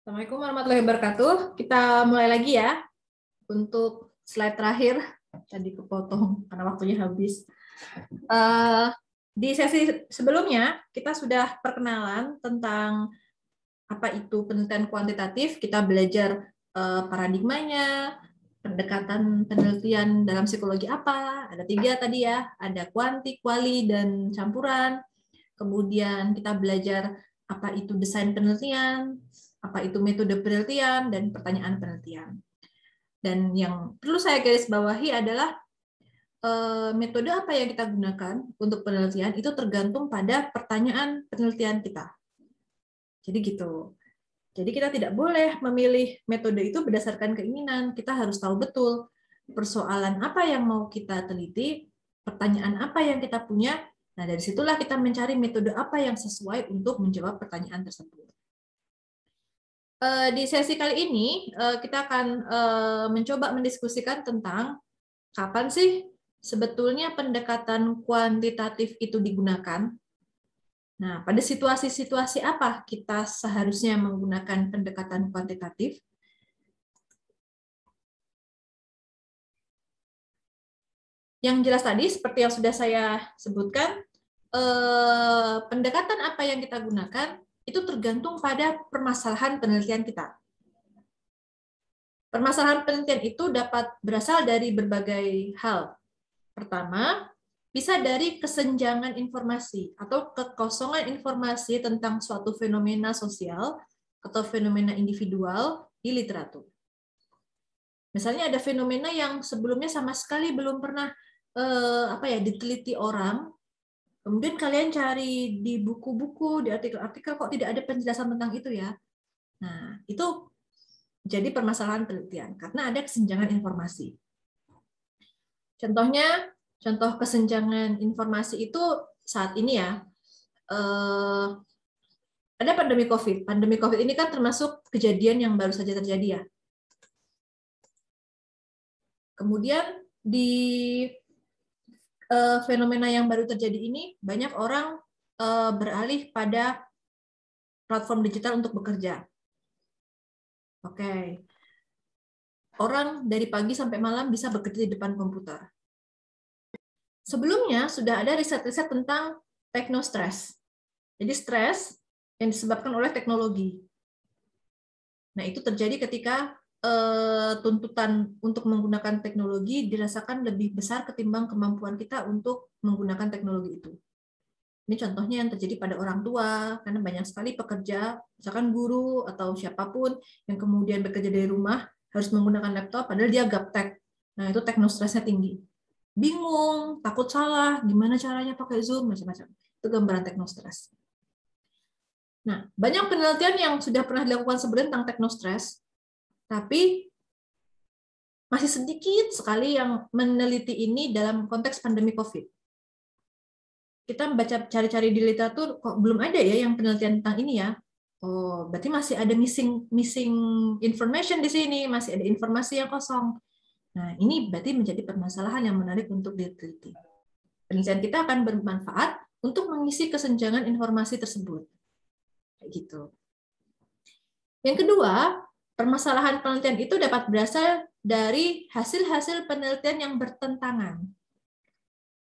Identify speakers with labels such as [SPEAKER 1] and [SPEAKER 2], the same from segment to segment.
[SPEAKER 1] Assalamualaikum warahmatullahi wabarakatuh. Kita mulai lagi ya. Untuk slide terakhir, tadi kepotong karena waktunya habis. Di sesi sebelumnya, kita sudah perkenalan tentang apa itu penelitian kuantitatif. Kita belajar paradigmanya, pendekatan penelitian dalam psikologi apa. Ada 3 tadi ya, ada kuanti, kuali, dan campuran. Kemudian kita belajar apa itu desain penelitian, apa itu metode penelitian, dan pertanyaan penelitian. Dan yang perlu saya garis bawahi adalah metode apa yang kita gunakan untuk penelitian itu tergantung pada pertanyaan penelitian kita. Jadi gitu. Jadi kita tidak boleh memilih metode itu berdasarkan keinginan. Kita harus tahu betul persoalan apa yang mau kita teliti, pertanyaan apa yang kita punya. Nah, dari situlah kita mencari metode apa yang sesuai untuk menjawab pertanyaan tersebut. Di sesi kali ini, kita akan mencoba mendiskusikan tentang kapan sih sebetulnya pendekatan kuantitatif itu digunakan. Nah, pada situasi-situasi apa kita seharusnya menggunakan pendekatan kuantitatif? Yang jelas tadi, seperti yang sudah saya sebutkan, pendekatan apa yang kita gunakan itu tergantung pada permasalahan penelitian kita. Permasalahan penelitian itu dapat berasal dari berbagai hal. Pertama, bisa dari kesenjangan informasi atau kekosongan informasi tentang suatu fenomena sosial atau fenomena individual di literatur. Misalnya ada fenomena yang sebelumnya sama sekali belum pernah diteliti orang, kemudian kalian cari di buku-buku, di artikel-artikel kok tidak ada penjelasan tentang itu ya. Nah, itu jadi permasalahan penelitian karena ada kesenjangan informasi. Contoh kesenjangan informasi itu saat ini ya, ada pandemi COVID. Pandemi COVID ini kan termasuk kejadian yang baru saja terjadi ya. Kemudian di fenomena yang baru terjadi ini, banyak orang beralih pada platform digital untuk bekerja. Oke. Orang dari pagi sampai malam bisa bekerja di depan komputer. Sebelumnya sudah ada riset-riset tentang teknostress. Jadi stres yang disebabkan oleh teknologi. Nah, itu terjadi ketika tuntutan untuk menggunakan teknologi dirasakan lebih besar ketimbang kemampuan kita untuk menggunakan teknologi itu. Ini contohnya yang terjadi pada orang tua, karena banyak sekali pekerja, misalkan guru atau siapapun yang kemudian bekerja dari rumah harus menggunakan laptop, padahal dia gaptek. Nah, itu teknostressnya tinggi. Bingung, takut salah, gimana caranya pakai Zoom, macam-macam. Itu gambaran teknostress. Nah, banyak penelitian yang sudah pernah dilakukan sebelumnya tentang teknostress, tapi masih sedikit sekali yang meneliti ini dalam konteks pandemi COVID. Kita baca cari-cari di literatur, kok belum ada ya yang penelitian tentang ini ya. Oh, berarti masih ada missing information di sini, masih ada informasi yang kosong. Nah, ini berarti menjadi permasalahan yang menarik untuk diteliti. Penelitian kita akan bermanfaat untuk mengisi kesenjangan informasi tersebut. Kayak gitu. Yang kedua, permasalahan penelitian itu dapat berasal dari hasil-hasil penelitian yang bertentangan.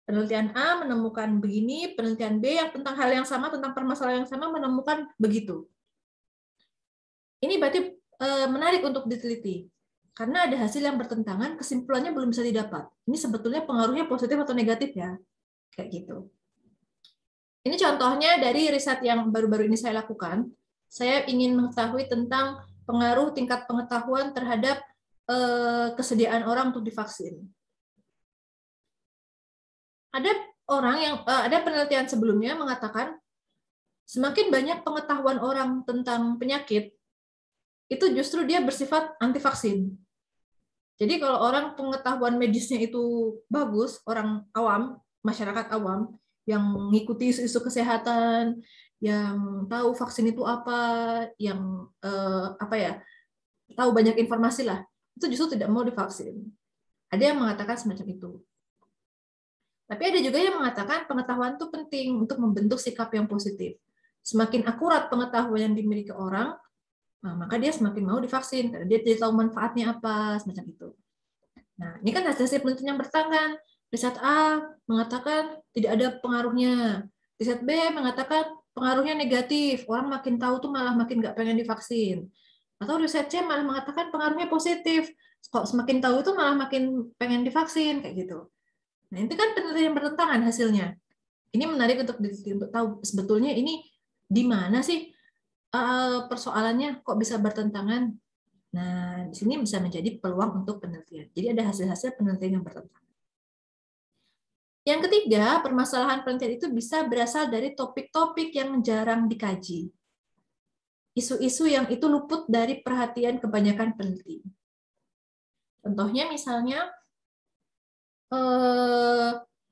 [SPEAKER 1] Penelitian A menemukan begini, penelitian B yang tentang hal yang sama, tentang permasalahan yang sama menemukan begitu. Ini berarti menarik untuk diteliti. Karena ada hasil yang bertentangan, kesimpulannya belum bisa didapat. Ini sebetulnya pengaruhnya positif atau negatif ya. Kayak gitu. Ini contohnya dari riset yang baru-baru ini saya lakukan. Saya ingin mengetahui tentang pengaruh tingkat pengetahuan terhadap kesediaan orang untuk divaksin. Ada penelitian sebelumnya mengatakan semakin banyak pengetahuan orang tentang penyakit, itu justru dia bersifat anti vaksin. Jadi kalau orang pengetahuan medisnya itu bagus, orang awam, masyarakat awam yang mengikuti isu-isu kesehatan, yang tahu vaksin itu apa, yang tahu banyak informasi lah, itu justru tidak mau divaksin. Ada yang mengatakan semacam itu. Tapi ada juga yang mengatakan pengetahuan itu penting untuk membentuk sikap yang positif. Semakin akurat pengetahuan yang dimiliki orang, Nah, maka dia semakin mau divaksin karena dia tidak tahu manfaatnya apa, semacam itu. Nah, ini kan hasil penelitian yang bertangan. Riset A mengatakan tidak ada pengaruhnya. Riset B mengatakan pengaruhnya negatif. Orang makin tahu tuh malah makin nggak pengen divaksin. Atau riset C malah mengatakan pengaruhnya positif. Kok semakin tahu itu malah makin pengen divaksin, kayak gitu. Nah, itu kan penelitian yang bertentangan hasilnya. Ini menarik untuk tahu sebetulnya ini di mana sih persoalannya kok bisa bertentangan. Nah, di sini bisa menjadi peluang untuk penelitian. Jadi ada hasil-hasil penelitian yang bertentangan. Yang ketiga, permasalahan penelitian itu bisa berasal dari topik-topik yang jarang dikaji. Isu-isu yang itu luput dari perhatian kebanyakan peneliti. Contohnya misalnya,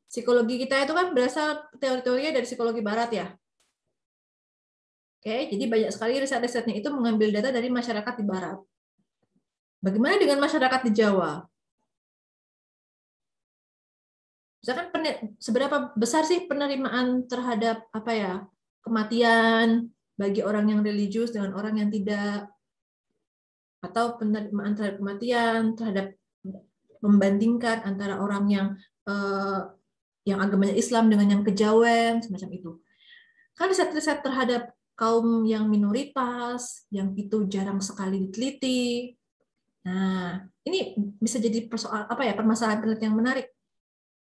[SPEAKER 1] psikologi kita itu kan berasal teori-teorinya dari psikologi barat ya. Oke, jadi banyak sekali riset-risetnya itu mengambil data dari masyarakat di barat. Bagaimana dengan masyarakat di Jawa? Misalkan seberapa besar sih penerimaan terhadap apa ya, kematian bagi orang yang religius dengan orang yang tidak, atau penerimaan terhadap kematian terhadap membandingkan antara orang yang agamanya Islam dengan yang kejawen, semacam itu. Kan riset-riset terhadap kaum yang minoritas yang itu jarang sekali diteliti. Nah, ini bisa jadi permasalahan penelitian yang menarik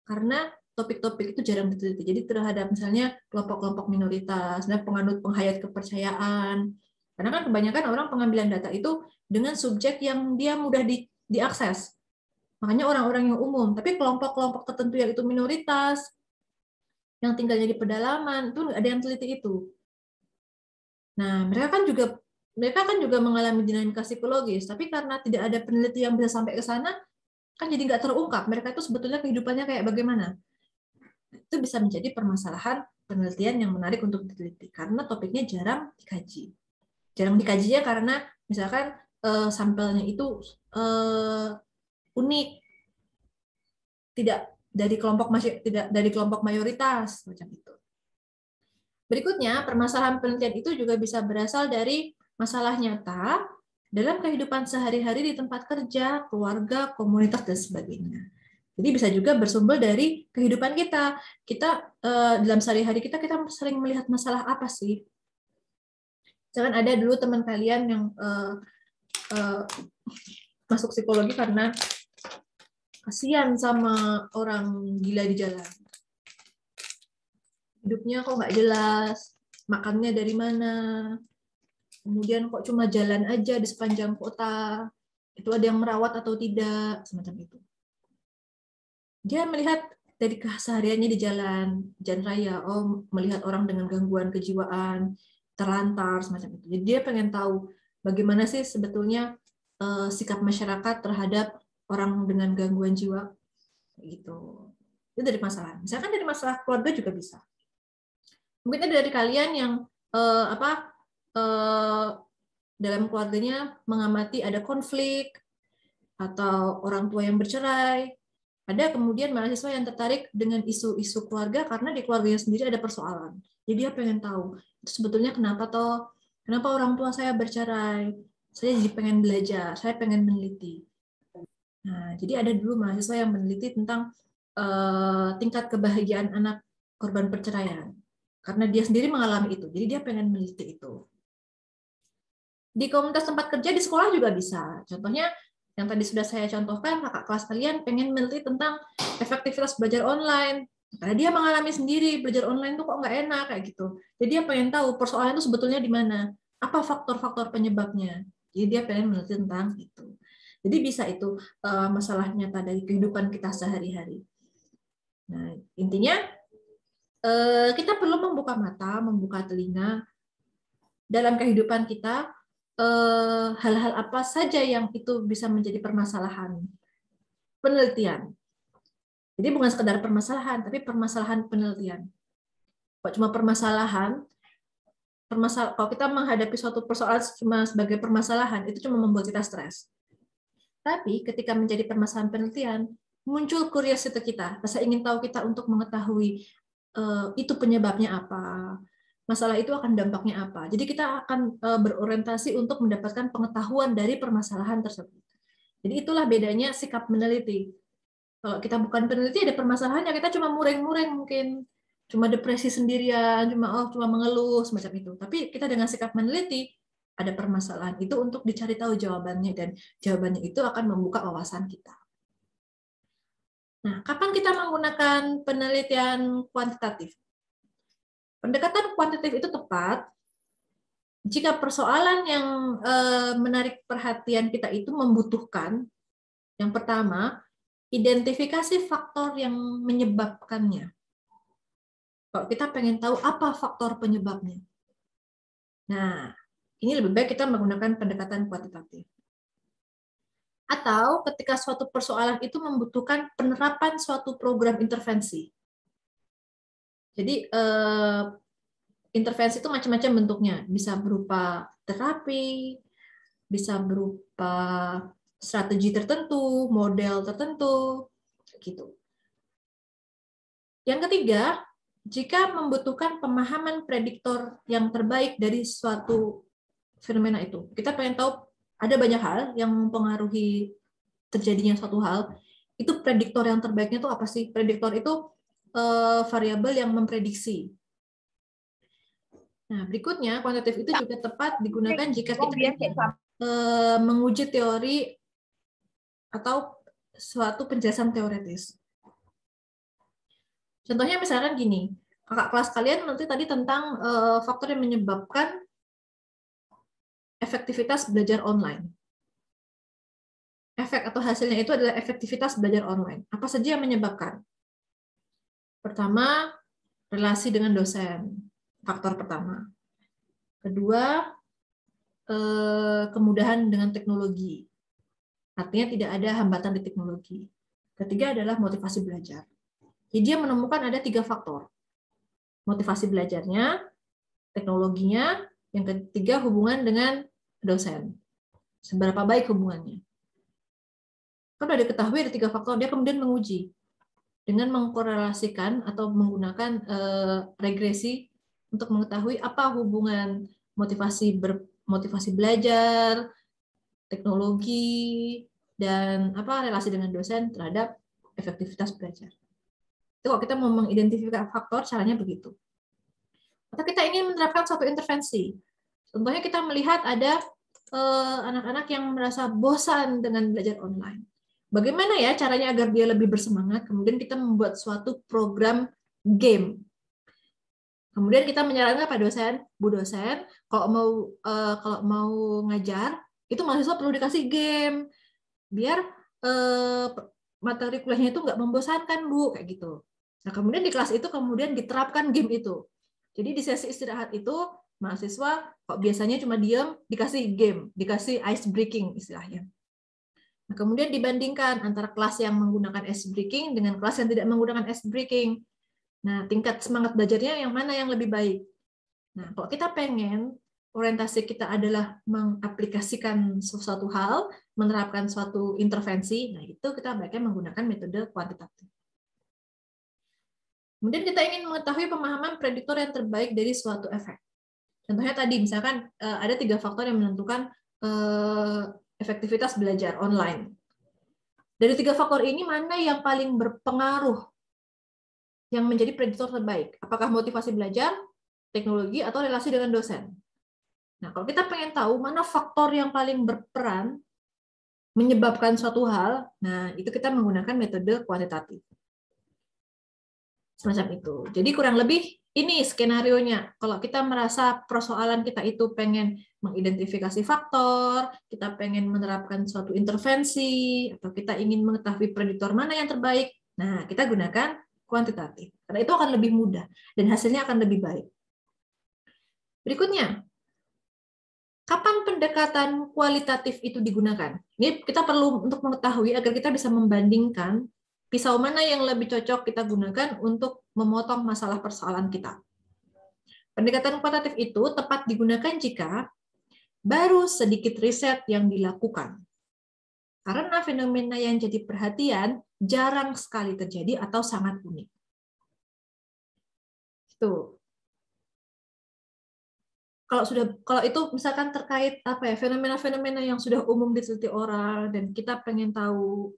[SPEAKER 1] karena topik-topik itu jarang diteliti. Jadi terhadap misalnya kelompok-kelompok minoritas dan penganut penghayat kepercayaan. Karena kan kebanyakan orang pengambilan data itu dengan subjek yang dia mudah diakses. Makanya orang-orang yang umum, tapi kelompok-kelompok tertentu yang itu minoritas, yang tinggalnya di pedalaman, itu nggak ada yang teliti itu. Nah, mereka kan juga mengalami dinamika psikologis, tapi karena tidak ada peneliti yang bisa sampai ke sana, kan jadi nggak terungkap. Mereka itu sebetulnya kehidupannya kayak bagaimana. Itu bisa menjadi permasalahan penelitian yang menarik untuk diteliti, karena topiknya jarang dikaji. Jarang dikajinya karena misalkan sampelnya itu unik, tidak dari kelompok mayoritas, macam itu. Berikutnya, permasalahan penelitian itu juga bisa berasal dari masalah nyata dalam kehidupan sehari-hari di tempat kerja, keluarga, komunitas, dan sebagainya. Jadi bisa juga bersumber dari kehidupan kita. Kita dalam sehari-hari kita sering melihat masalah apa sih? Jangan ada dulu teman kalian yang masuk psikologi karena kasihan sama orang gila di jalan. Hidupnya kok nggak jelas, makannya dari mana, kemudian kok cuma jalan aja di sepanjang kota, itu ada yang merawat atau tidak, semacam itu. Dia melihat dari kesehariannya di jalan raya, melihat orang dengan gangguan kejiwaan, terlantar, semacam itu. Jadi dia pengen tahu bagaimana sih sebetulnya sikap masyarakat terhadap orang dengan gangguan jiwa, gitu. Itu dari masalah. Misalkan dari masalah keluarga juga bisa. Mungkin ada dari kalian yang dalam keluarganya mengamati ada konflik atau orang tua yang bercerai. Ada kemudian mahasiswa yang tertarik dengan isu-isu keluarga karena di keluarganya sendiri ada persoalan. Jadi dia pengen tahu itu sebetulnya kenapa orang tua saya bercerai. Saya jadi pengen belajar, saya pengen meneliti. Nah, jadi ada dulu mahasiswa yang meneliti tentang tingkat kebahagiaan anak korban perceraian. Karena dia sendiri mengalami itu, jadi dia pengen meneliti itu. Di komunitas tempat kerja, di sekolah juga bisa. Contohnya, yang tadi sudah saya contohkan, kakak kelas kalian pengen meneliti tentang efektivitas belajar online. Karena dia mengalami sendiri, belajar online tuh kok nggak enak, kayak gitu. Jadi dia pengen tahu persoalan itu sebetulnya di mana, apa faktor-faktor penyebabnya. Jadi dia pengen meneliti tentang itu. Jadi bisa itu masalah nyata dari kehidupan kita sehari-hari. Nah, intinya, kita perlu membuka mata, membuka telinga dalam kehidupan kita, hal-hal apa saja yang itu bisa menjadi permasalahan penelitian. Jadi bukan sekedar permasalahan, tapi permasalahan penelitian. Kok cuma permasalahan, kalau kita menghadapi suatu persoalan cuma sebagai permasalahan, itu cuma membuat kita stres. Tapi ketika menjadi permasalahan penelitian, muncul curiosity kita, rasa ingin tahu kita untuk mengetahui itu penyebabnya apa, masalah itu akan dampaknya apa. Jadi kita akan berorientasi untuk mendapatkan pengetahuan dari permasalahan tersebut. Jadi itulah bedanya sikap meneliti. Kalau kita bukan peneliti, ada permasalahannya, kita cuma muring-muring mungkin, cuma depresi sendirian, cuma mengeluh semacam itu. Tapi kita dengan sikap meneliti, ada permasalahan itu untuk dicari tahu jawabannya, dan jawabannya itu akan membuka wawasan kita. Nah, kapan kita menggunakan penelitian kuantitatif? Pendekatan kuantitatif itu tepat jika persoalan yang menarik perhatian kita itu membutuhkan, yang pertama, identifikasi faktor yang menyebabkannya. Kalau kita pengen tahu apa faktor penyebabnya. Nah, ini lebih baik kita menggunakan pendekatan kuantitatif. Atau ketika suatu persoalan itu membutuhkan penerapan suatu program intervensi. Jadi, intervensi itu macam-macam bentuknya. Bisa berupa terapi, bisa berupa strategi tertentu, model tertentu, gitu. Yang ketiga, jika membutuhkan pemahaman prediktor yang terbaik dari suatu fenomena itu. Kita pengen tahu ada banyak hal yang mempengaruhi terjadinya suatu hal. Itu prediktor yang terbaiknya itu apa sih? Prediktor itu variabel yang memprediksi. Nah, berikutnya, kuantitatif itu juga tepat digunakan jika kita menguji teori atau suatu penjelasan teoretis. Contohnya misalkan gini, kakak kelas kalian nanti tadi tentang faktor yang menyebabkan efektivitas belajar online. Efek atau hasilnya itu adalah efektivitas belajar online. Apa saja yang menyebabkan? Pertama, relasi dengan dosen. Faktor pertama. Kedua, kemudahan dengan teknologi. Artinya tidak ada hambatan di teknologi. Ketiga adalah motivasi belajar. Jadi dia menemukan ada 3 faktor. Motivasi belajarnya, teknologinya, yang ketiga hubungan dengan dosen. Seberapa baik hubungannya. Kan sudah diketahui ada 3 faktor, dia kemudian menguji dengan mengkorelasikan atau menggunakan regresi untuk mengetahui apa hubungan motivasi belajar, teknologi, dan apa relasi dengan dosen terhadap efektivitas belajar. Itu kalau kita mau mengidentifikasi faktor, caranya begitu. Atau kita ingin menerapkan suatu intervensi. Contohnya kita melihat ada anak-anak yang merasa bosan dengan belajar online. Bagaimana ya caranya agar dia lebih bersemangat? Kemudian kita membuat suatu program game. Kemudian kita menyarankan pada dosen, Bu dosen, kalau mau ngajar, itu mahasiswa perlu dikasih game, biar materi kuliahnya itu nggak membosankan, Bu, kayak gitu. Nah, kemudian di kelas itu kemudian diterapkan game itu. Jadi di sesi istirahat itu mahasiswa kok biasanya cuma diam, dikasih game, dikasih ice breaking istilahnya. Nah, kemudian dibandingkan antara kelas yang menggunakan ice breaking dengan kelas yang tidak menggunakan ice breaking. Nah, tingkat semangat belajarnya yang mana yang lebih baik? Nah, kalau kita pengen orientasi kita adalah mengaplikasikan sesuatu hal, menerapkan suatu intervensi, nah itu kita baiknya menggunakan metode kuantitatif. Kemudian kita ingin mengetahui pemahaman prediktor yang terbaik dari suatu efek. Contohnya tadi, misalkan ada 3 faktor yang menentukan efektivitas belajar online. Dari 3 faktor ini, mana yang paling berpengaruh yang menjadi prediktor terbaik? Apakah motivasi belajar, teknologi, atau relasi dengan dosen? Nah, kalau kita pengen tahu mana faktor yang paling berperan menyebabkan suatu hal, nah itu kita menggunakan metode kuantitatif. Semacam itu. Jadi kurang lebih ini skenarionya. Kalau kita merasa persoalan kita itu pengen mengidentifikasi faktor, kita pengen menerapkan suatu intervensi, atau kita ingin mengetahui prediktor mana yang terbaik, nah kita gunakan kuantitatif. Karena itu akan lebih mudah dan hasilnya akan lebih baik. Berikutnya, kapan pendekatan kualitatif itu digunakan? Ini kita perlu untuk mengetahui agar kita bisa membandingkan pisau mana yang lebih cocok kita gunakan untuk memotong masalah persoalan kita. Pendekatan kualitatif itu tepat digunakan jika baru sedikit riset yang dilakukan. Karena fenomena yang jadi perhatian jarang sekali terjadi atau sangat unik. Itu. kalau itu misalkan terkait apa ya, fenomena-fenomena yang sudah umum diteliti orang dan kita pengen tahu,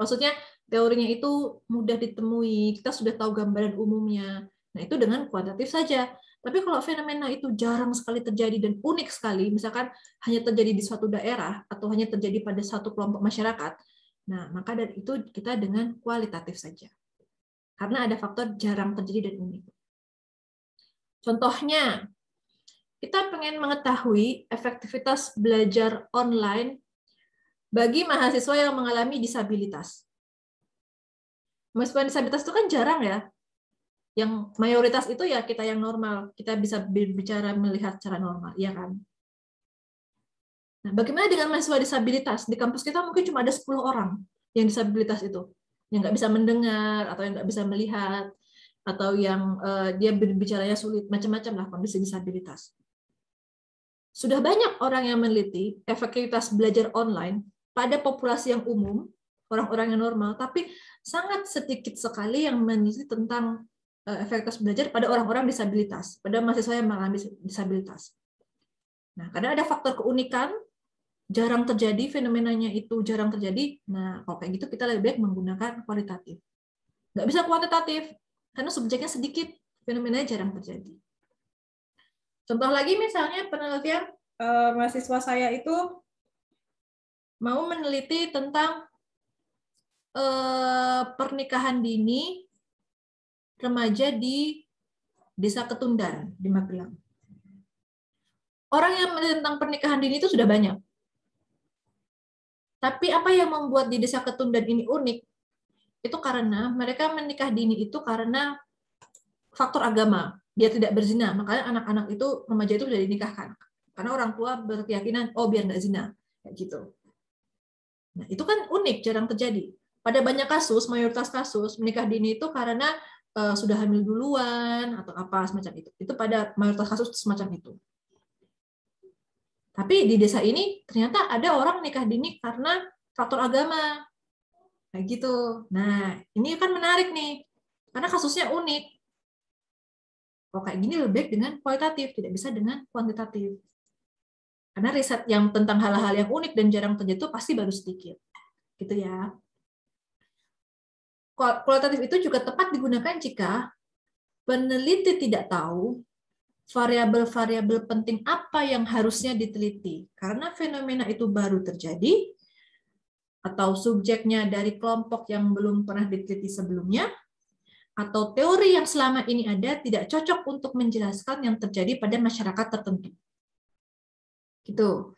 [SPEAKER 1] maksudnya teorinya itu mudah ditemui, kita sudah tahu gambaran umumnya. Nah, itu dengan kuantitatif saja. Tapi kalau fenomena itu jarang sekali terjadi dan unik sekali, misalkan hanya terjadi di suatu daerah atau hanya terjadi pada satu kelompok masyarakat, nah maka dari itu kita dengan kualitatif saja. Karena ada faktor jarang terjadi dan unik. Contohnya, kita pengen mengetahui efektivitas belajar online bagi mahasiswa yang mengalami disabilitas. Mahasiswa disabilitas itu kan jarang ya. Yang mayoritas itu ya kita yang normal. Kita bisa berbicara melihat secara normal, ya kan? Nah, bagaimana dengan mahasiswa disabilitas? Di kampus kita mungkin cuma ada 10 orang yang disabilitas itu. Yang nggak bisa mendengar, atau yang nggak bisa melihat, atau yang dia berbicaranya sulit, macam-macam lah kondisi disabilitas. Sudah banyak orang yang meneliti efektivitas belajar online pada populasi yang umum, orang-orang yang normal, tapi sangat sedikit sekali yang meneliti tentang efektivitas belajar pada orang-orang disabilitas, pada mahasiswa yang mengalami disabilitas. Nah, karena ada faktor keunikan, jarang terjadi, fenomenanya itu jarang terjadi, nah kalau kayak gitu kita lebih baik menggunakan kualitatif. Nggak bisa kuantitatif, karena subjeknya sedikit, fenomenanya jarang terjadi. Contoh lagi misalnya penelitian mahasiswa saya itu mau meneliti tentang pernikahan dini remaja di Desa Ketundan di Magelang. Orang yang meneliti tentang pernikahan dini itu sudah banyak. Tapi apa yang membuat di Desa Ketundan ini unik? Itu karena mereka menikah dini itu karena faktor agama. Dia tidak berzina, makanya anak-anak itu, remaja itu sudah dinikahkan. Karena orang tua berkeyakinan, oh biar nggak zina. Kayak gitu. Nah, itu kan unik, jarang terjadi. Pada banyak kasus, mayoritas kasus, menikah dini itu karena sudah hamil duluan, atau apa semacam itu. Itu pada mayoritas kasus semacam itu. Tapi di desa ini, ternyata ada orang menikah dini karena faktor agama. Kayak gitu. Nah, ini kan menarik nih. Karena kasusnya unik. Kalau kayak gini lebih baik dengan kualitatif, tidak bisa dengan kuantitatif. Karena riset yang tentang hal-hal yang unik dan jarang terjadi itu pasti baru sedikit. Gitu ya. Kualitatif itu juga tepat digunakan jika peneliti tidak tahu variabel-variabel penting apa yang harusnya diteliti. Karena fenomena itu baru terjadi, atau subjeknya dari kelompok yang belum pernah diteliti sebelumnya, atau teori yang selama ini ada tidak cocok untuk menjelaskan yang terjadi pada masyarakat tertentu. Gitu.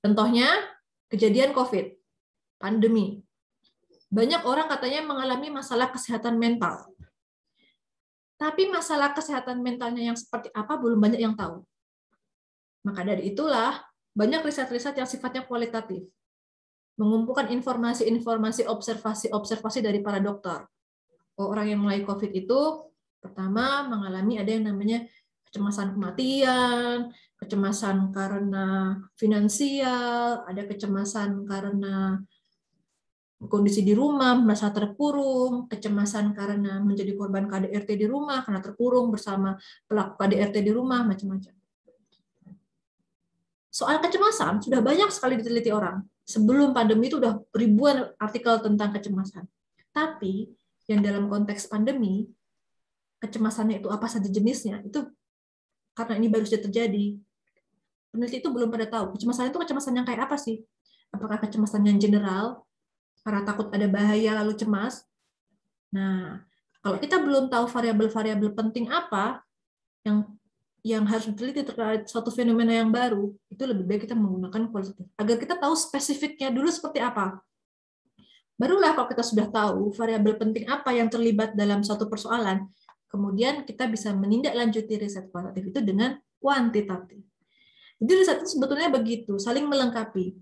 [SPEAKER 1] Contohnya, kejadian COVID, pandemi. Banyak orang katanya mengalami masalah kesehatan mental. Tapi masalah kesehatan mentalnya yang seperti apa belum banyak yang tahu. Maka dari itulah, banyak riset-riset yang sifatnya kualitatif. Mengumpulkan informasi-informasi, observasi-observasi dari para dokter. Orang yang mulai COVID itu pertama mengalami ada yang namanya kecemasan kematian, kecemasan karena finansial, ada kecemasan karena kondisi di rumah, merasa terkurung, kecemasan karena menjadi korban KDRT di rumah, karena terkurung bersama pelaku KDRT di rumah, macam-macam. Soal kecemasan sudah banyak sekali diteliti orang. Sebelum pandemi itu sudah ribuan artikel tentang kecemasan. Tapi yang dalam konteks pandemi, kecemasannya itu apa saja jenisnya, itu karena ini baru saja terjadi, peneliti itu belum pada tahu kecemasan itu kecemasan yang kayak apa sih. Apakah kecemasan yang general, karena takut ada bahaya lalu cemas. Nah, kalau kita belum tahu variabel-variabel penting apa yang harus diteliti terkait suatu fenomena yang baru, itu lebih baik kita menggunakan kualitatif agar kita tahu spesifiknya dulu seperti apa. Barulah kalau kita sudah tahu variabel penting apa yang terlibat dalam suatu persoalan, kemudian kita bisa menindaklanjuti riset kualitatif itu dengan kuantitatif. Jadi riset itu sebetulnya begitu, saling melengkapi.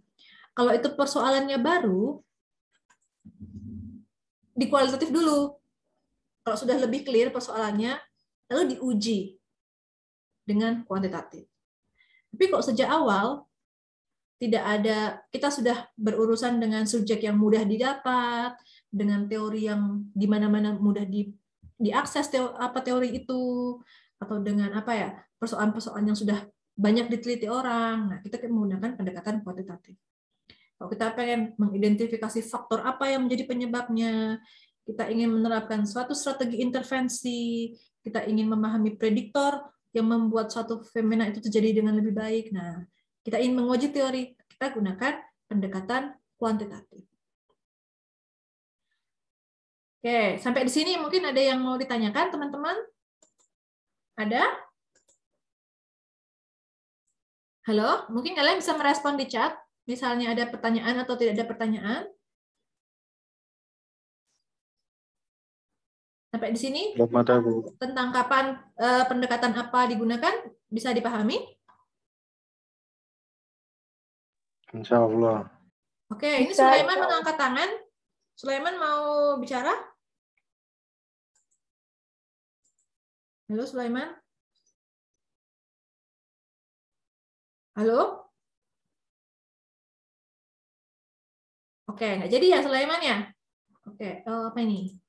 [SPEAKER 1] Kalau itu persoalannya baru, di kualitatif dulu. Kalau sudah lebih clear persoalannya, lalu diuji dengan kuantitatif. Tapi kok sejak awal tidak ada, kita sudah berurusan dengan subjek yang mudah didapat, dengan teori yang di mana-mana mudah diakses teori itu, atau dengan apa ya, persoalan-persoalan yang sudah banyak diteliti orang. Nah, kita menggunakan pendekatan kuantitatif. Kalau kita pengen mengidentifikasi faktor apa yang menjadi penyebabnya, kita ingin menerapkan suatu strategi intervensi, kita ingin memahami prediktor yang membuat suatu fenomena itu terjadi dengan lebih baik. Nah, kita ingin menguji teori, kita gunakan pendekatan kuantitatif. Oke, sampai di sini mungkin ada yang mau ditanyakan, teman-teman? Ada? Halo? Mungkin kalian bisa merespon di chat, misalnya ada pertanyaan atau tidak ada pertanyaan. Sampai di sini? Tentang kapan pendekatan apa digunakan, bisa dipahami?
[SPEAKER 2] Insya Allah.
[SPEAKER 1] Oke, ini Sulaiman mengangkat tangan. Sulaiman mau bicara? Halo, Sulaiman? Halo? Oke, nggak jadi ya Sulaiman ya? Oke, apa ini?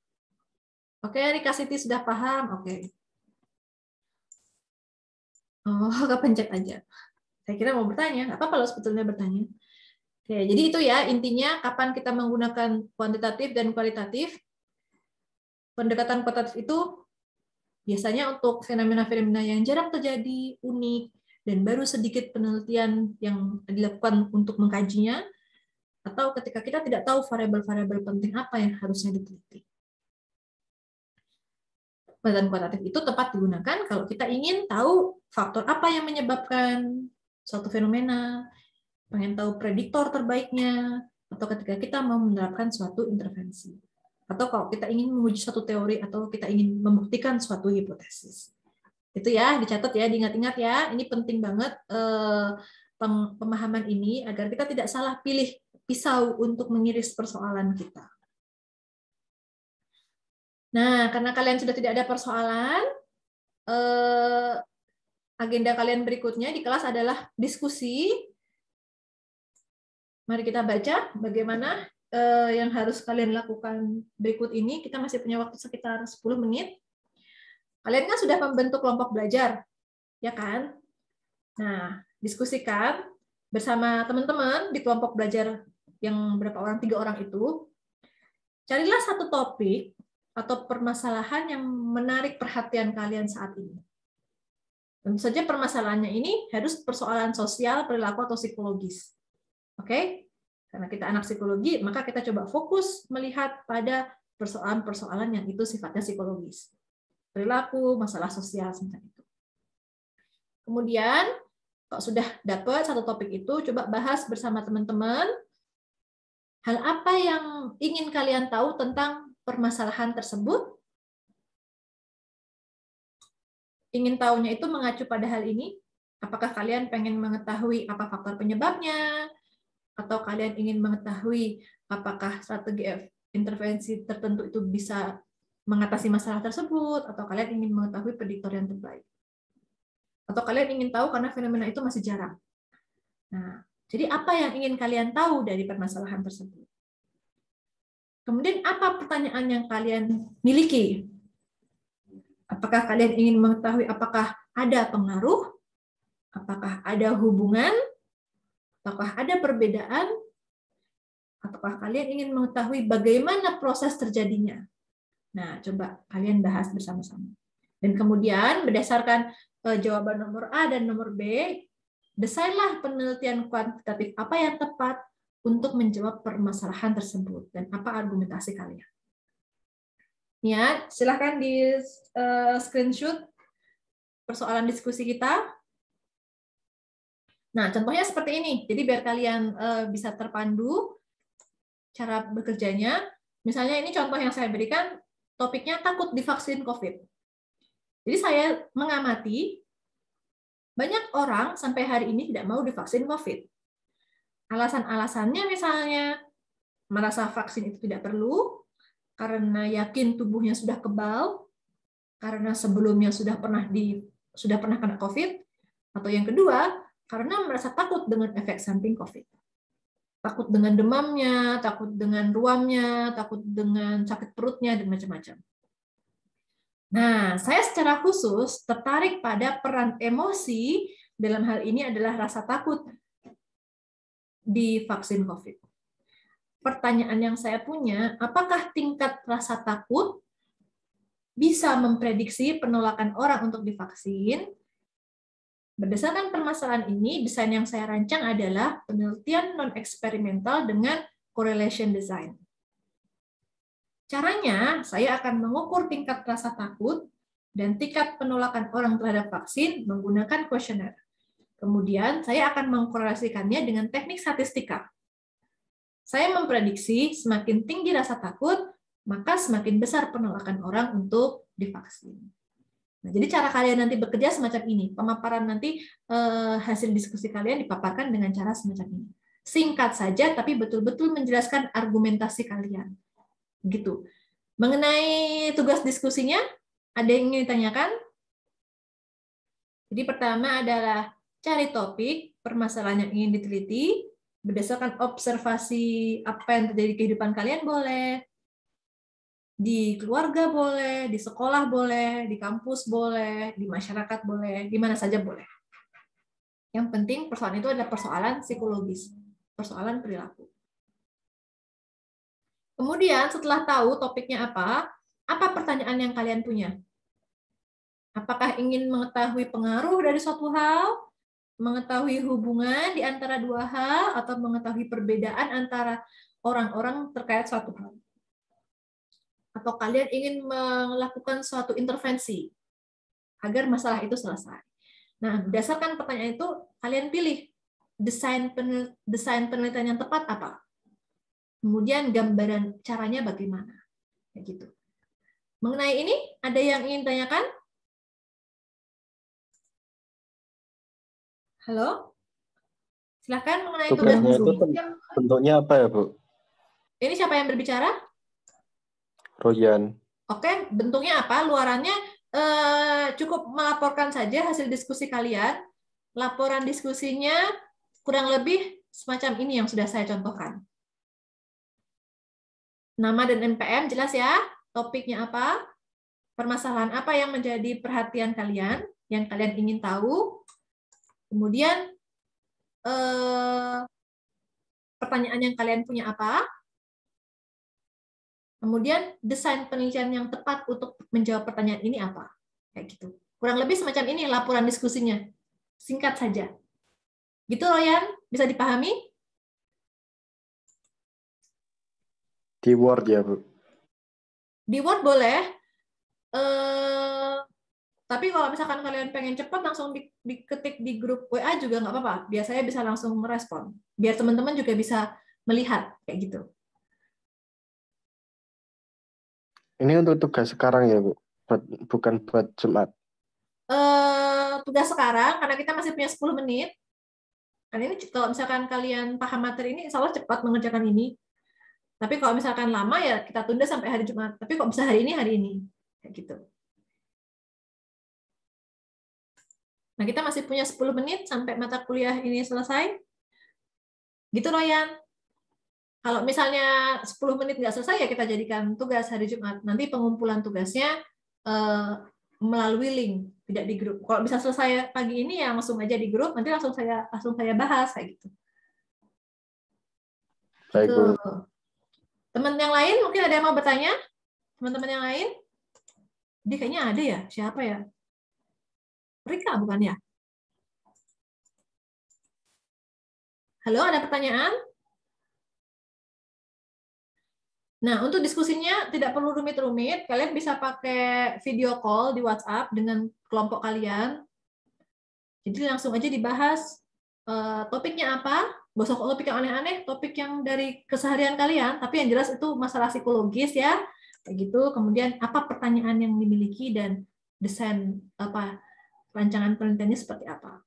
[SPEAKER 1] Oke, Rika Siti sudah paham. Oke. Oh, kepencet aja. Saya kira mau bertanya. Nggak apa-apa loh sebetulnya bertanya. Oke, jadi itu ya intinya kapan kita menggunakan kuantitatif dan kualitatif. Pendekatan kuantitatif itu biasanya untuk fenomena-fenomena yang jarang terjadi, unik, dan baru sedikit penelitian yang dilakukan untuk mengkajinya, atau ketika kita tidak tahu variabel-variabel penting apa yang harusnya diteliti. Pendekatan kuantitatif itu tepat digunakan kalau kita ingin tahu faktor apa yang menyebabkan suatu fenomena, pengen tahu prediktor terbaiknya, atau ketika kita mau menerapkan suatu intervensi. Atau kalau kita ingin menguji suatu teori atau kita ingin membuktikan suatu hipotesis. Itu ya, dicatat ya, diingat-ingat ya. Ini penting banget pemahaman ini agar kita tidak salah pilih pisau untuk mengiris persoalan kita. Nah, karena kalian sudah tidak ada persoalan, agenda kalian berikutnya di kelas adalah diskusi. Mari kita baca bagaimana yang harus kalian lakukan berikut ini. Kita masih punya waktu sekitar 10 menit. Kalian kan sudah membentuk kelompok belajar, ya kan? Nah, diskusikan bersama teman-teman di kelompok belajar yang berapa orang, 3 orang itu. Carilah satu topik atau permasalahan yang menarik perhatian kalian saat ini. Tentu saja permasalahannya ini harus persoalan sosial, perilaku, atau psikologis. Oke? Karena kita anak psikologi, maka kita coba fokus melihat pada persoalan-persoalan yang itu sifatnya psikologis. Perilaku, masalah sosial, semacam itu. Kemudian, kalau sudah dapat satu topik itu, coba bahas bersama teman-teman hal apa yang ingin kalian tahu tentang permasalahan tersebut. Ingin tahunya itu mengacu pada hal ini. Apakah kalian pengen mengetahui apa faktor penyebabnya? Atau kalian ingin mengetahui apakah strategi intervensi tertentu itu bisa mengatasi masalah tersebut? Atau kalian ingin mengetahui prediktor yang terbaik? Atau kalian ingin tahu karena fenomena itu masih jarang? Nah, jadi apa yang ingin kalian tahu dari permasalahan tersebut? Kemudian apa pertanyaan yang kalian miliki? Apakah kalian ingin mengetahui apakah ada pengaruh? Apakah ada hubungan? Apakah ada perbedaan? Ataukah kalian ingin mengetahui bagaimana proses terjadinya? Nah, coba kalian bahas bersama-sama. Dan kemudian berdasarkan jawaban nomor A dan nomor B, desainlah penelitian kuantitatif apa yang tepat untuk menjawab permasalahan tersebut dan apa argumentasi kalian. Ya, silahkan di screenshot persoalan diskusi kita. Nah, contohnya seperti ini. Jadi biar kalian bisa terpandu cara bekerjanya. Misalnya ini contoh yang saya berikan, topiknya takut divaksin COVID. Jadi saya mengamati banyak orang sampai hari ini tidak mau divaksin COVID. Alasan-alasannya misalnya merasa vaksin itu tidak perlu, karena yakin tubuhnya sudah kebal, karena sebelumnya sudah pernah kena COVID, atau yang kedua, karena merasa takut dengan efek samping COVID. Takut dengan demamnya, takut dengan ruamnya, takut dengan sakit perutnya, dan macam-macam. Nah, saya secara khusus tertarik pada peran emosi, dalam hal ini adalah rasa takut di vaksin COVID. Pertanyaan yang saya punya, apakah tingkat rasa takut bisa memprediksi penolakan orang untuk divaksin? Berdasarkan permasalahan ini, desain yang saya rancang adalah penelitian non-eksperimental dengan correlation design. Caranya, saya akan mengukur tingkat rasa takut dan tingkat penolakan orang terhadap vaksin menggunakan kuesioner. Kemudian, saya akan mengkorelasikannya dengan teknik statistika. Saya memprediksi semakin tinggi rasa takut, maka semakin besar penolakan orang untuk divaksin. Nah, jadi cara kalian nanti bekerja semacam ini. Pemaparan nanti hasil diskusi kalian dipaparkan dengan cara semacam ini. Singkat saja, tapi betul-betul menjelaskan argumentasi kalian. Gitu. Mengenai tugas diskusinya, ada yang ingin ditanyakan? Jadi pertama adalah cari topik, permasalahan yang ingin diteliti, berdasarkan observasi apa yang terjadi di kehidupan kalian boleh, di keluarga boleh, di sekolah boleh, di kampus boleh, di masyarakat boleh, di mana saja boleh. Yang penting persoalan itu adalah persoalan psikologis, persoalan perilaku. Kemudian setelah tahu topiknya apa pertanyaan yang kalian punya? Apakah ingin mengetahui pengaruh dari suatu hal, mengetahui hubungan di antara dua hal, atau mengetahui perbedaan antara orang-orang terkait suatu hal? Atau kalian ingin melakukan suatu intervensi agar masalah itu selesai? Nah, berdasarkan pertanyaan itu, kalian pilih desain penelitian yang tepat apa. Kemudian gambaran caranya bagaimana. Kayak gitu. Mengenai ini, ada yang ingin tanyakan? Halo? Silakan mengenai tugas
[SPEAKER 2] Tugasnya itu
[SPEAKER 1] diskusi.
[SPEAKER 2] bentuknya apa ya, Bu?
[SPEAKER 1] Ini siapa yang berbicara?
[SPEAKER 2] Royan.
[SPEAKER 1] Oke, bentuknya apa? Luarannya cukup melaporkan saja hasil diskusi kalian. Laporan diskusinya kurang lebih semacam ini yang sudah saya contohkan. Nama dan NPM jelas ya, topiknya apa, permasalahan apa yang menjadi perhatian kalian, yang kalian ingin tahu, kemudian pertanyaan yang kalian punya apa, kemudian desain penelitian yang tepat untuk menjawab pertanyaan ini apa, kayak gitu. Kurang lebih semacam ini laporan diskusinya, singkat saja. Gitu Royan, bisa dipahami?
[SPEAKER 2] Di Word ya, Bu?
[SPEAKER 1] Di Word boleh, tapi kalau misalkan kalian pengen cepat langsung diketik di grup WA juga nggak apa-apa. Biasanya bisa langsung merespon. Biar teman-teman juga bisa melihat kayak gitu.
[SPEAKER 2] Ini untuk tugas sekarang ya, Bu? Bukan buat Jumat.
[SPEAKER 1] Tugas sekarang, karena kita masih punya 10 menit, kan ini kalau misalkan kalian paham materi ini, insya Allah cepat mengerjakan ini. Tapi kalau misalkan lama, ya kita tunda sampai hari Jumat. Tapi kok bisa hari ini. Kayak gitu. Nah, kita masih punya 10 menit sampai mata kuliah ini selesai. Gitu, Royan. Kalau misalnya 10 menit nggak selesai, ya kita jadikan tugas hari Jumat. Nanti pengumpulan tugasnya melalui link, tidak di grup. Kalau bisa selesai pagi ini, ya langsung aja di grup. Nanti langsung saya bahas kayak gitu.
[SPEAKER 2] Baik, Bu.
[SPEAKER 1] Teman yang lain mungkin ada yang mau bertanya? Teman-teman yang lain? Dia kayaknya ada ya. Siapa ya? Rika bukan ya? Halo, ada pertanyaan? Nah, untuk diskusinya tidak perlu rumit-rumit. Kalian bisa pakai video call di WhatsApp dengan kelompok kalian. Jadi langsung aja dibahas topiknya apa. Gak usah topik yang aneh-aneh, topik yang dari keseharian kalian. Tapi yang jelas itu masalah psikologis ya. Kayak gitu. Kemudian apa pertanyaan yang dimiliki dan desain rancangan penelitiannya seperti apa.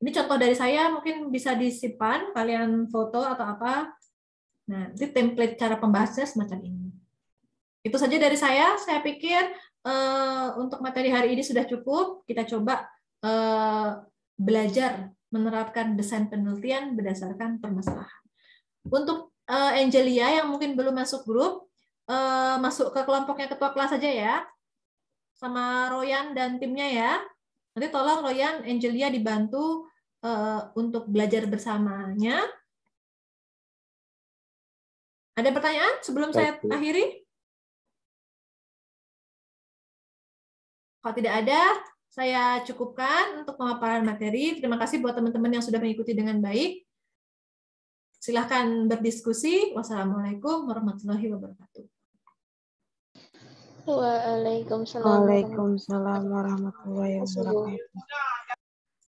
[SPEAKER 1] Ini contoh dari saya, mungkin bisa disimpan, kalian foto atau apa. Nah, ini template cara pembahasannya semacam ini. Itu saja dari saya pikir untuk materi hari ini sudah cukup. Kita coba belajar menerapkan desain penelitian berdasarkan permasalahan. Untuk Angelia yang mungkin belum masuk grup, masuk ke kelompoknya ketua kelas saja ya, sama Royan dan timnya ya. Nanti tolong Royan, Angelia dibantu untuk belajar bersamanya. Ada pertanyaan sebelum saya
[SPEAKER 2] Baik, Bu.
[SPEAKER 1] akhiri? Kalau tidak ada, saya cukupkan untuk pemaparan materi. Terima kasih buat teman-teman yang sudah mengikuti dengan baik. Silahkan berdiskusi. Wassalamualaikum warahmatullahi wabarakatuh.
[SPEAKER 3] Waalaikumsalam
[SPEAKER 4] Waalaikumsalam warahmatullahi wabarakatuh.